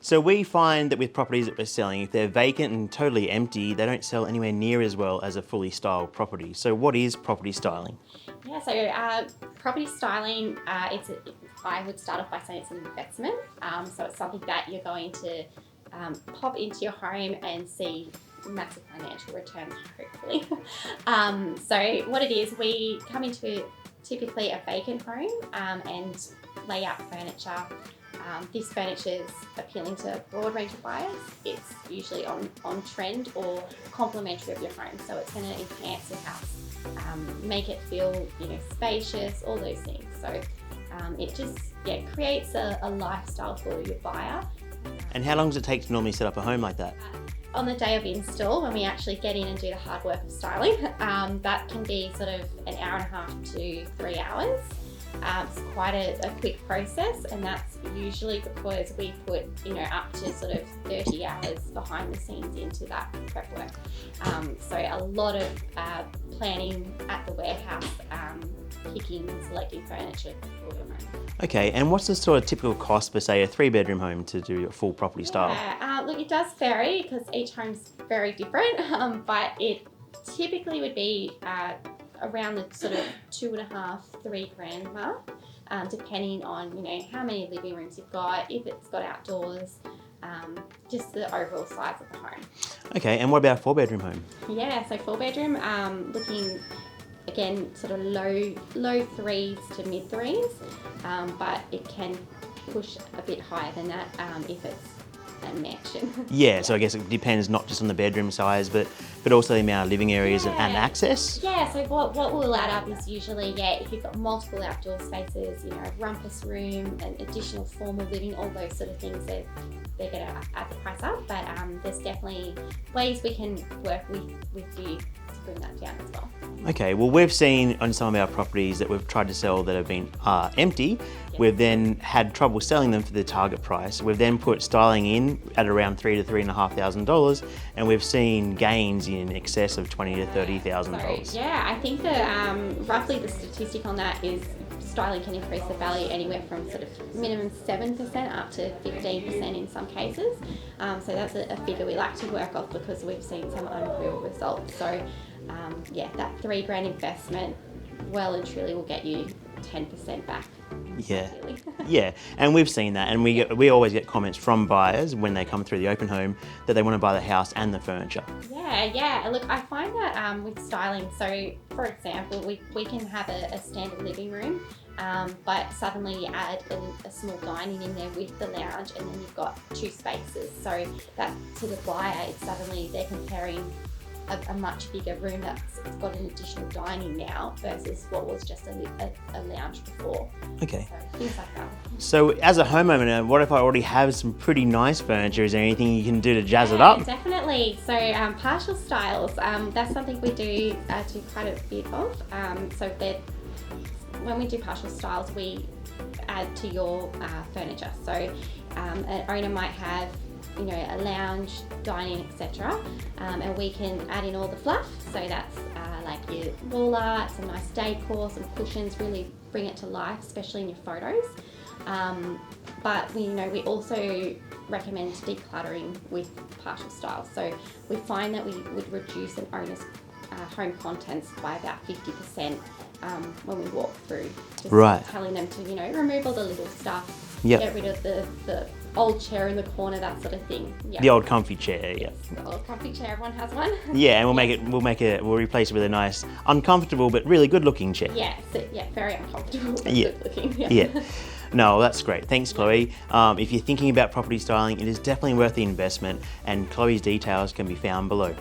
So we find that with properties that we're selling, if they're vacant and totally empty, they don't sell anywhere near as well as a fully styled property. So what is property styling? Yeah, so property styling, I would start off by saying it's an investment. So it's something that you're going to pop into your home and see massive financial returns, hopefully. So what it is, we come into typically a vacant home and lay out furniture. This furniture is appealing to a broad range of buyers. It's usually on trend or complementary of your home, so it's going to enhance your house, make it feel spacious, all those things. So it just creates a lifestyle for your buyer. And how long does it take to normally set up a home like that? On the day of install, when we actually get in and do the hard work of styling, that can be sort of an hour and a half to 3 hours. It's quite a quick process, and that's usually because we put up to sort of 30 hours behind the scenes into that prep work. So a lot of planning at the warehouse, picking and selecting furniture for your home. Okay, and what's the sort of typical cost for, say, a 3-bedroom home to do a full property style? Look, it does vary because each home's very different, but it typically would be around the sort of $2,500–3,000 mark, depending on how many living rooms you've got, if it's got outdoors, just the overall size of the home. Okay, and what about a 4-bedroom home? Yeah, so 4-bedroom, looking again sort of low 3s to mid 3s, but it can push a bit higher than that if it's a mansion. Yeah, so I guess it depends not just on the bedroom size, but also the amount of living areas and access. Yeah, so what will add up is usually, if you've got multiple outdoor spaces, a rumpus room, an additional formal living, all those sort of things, they're going to add the price up. But there's definitely ways we can work with you to bring that down as well. Okay, well, we've seen on some of our properties that we've tried to sell that have been empty. Yes. We've then had trouble selling them for the target price. We've then put styling in at around $3,000 to $3,500, and we've seen gains in excess of $20,000 to $30,000. So, yeah, I think that roughly the statistic on that is styling can increase the value anywhere from sort of minimum 7% up to 15% in some cases. So that's a figure we like to work off because we've seen some unreal results. So that $3,000 investment well and truly will get you 10% back. Yeah, yeah, and we've seen that, and we always get comments from buyers when they come through the open home that they want to buy the house and the furniture. Yeah. Look, I find that with styling, so for example, we can have a standard living room, but suddenly you add a small dining in there with the lounge, and then you've got 2 spaces. So that to the buyer, it's suddenly they're comparing a much bigger room that's got an additional dining now versus what was just a lounge before. Okay. So things like that. So as a homeowner, what if I already have some pretty nice furniture? Is there anything you can do to jazz it up? Definitely. So partial styles, that's something we do quite a bit of. So when we do partial styles, we add to your furniture. So an owner might have a lounge, dining, etc. And we can add in all the fluff. So that's like your wall art, some nice decor, some cushions, really bring it to life, especially in your photos. But we also recommend decluttering with partial styles. So we find that we would reduce an owner's home contents by about 50% when we walk through. Just telling them to remove all the little stuff, get rid of the old chair in the corner, that sort of thing. Yep. The old comfy chair, yeah. The old comfy chair, everyone has one. Yeah, and we'll replace it with a nice, uncomfortable but really good-looking chair. Yeah, very uncomfortable but good-looking. Yeah. No, that's great. Thanks, Chloe. If you're thinking about property styling, it is definitely worth the investment, and Chloe's details can be found below.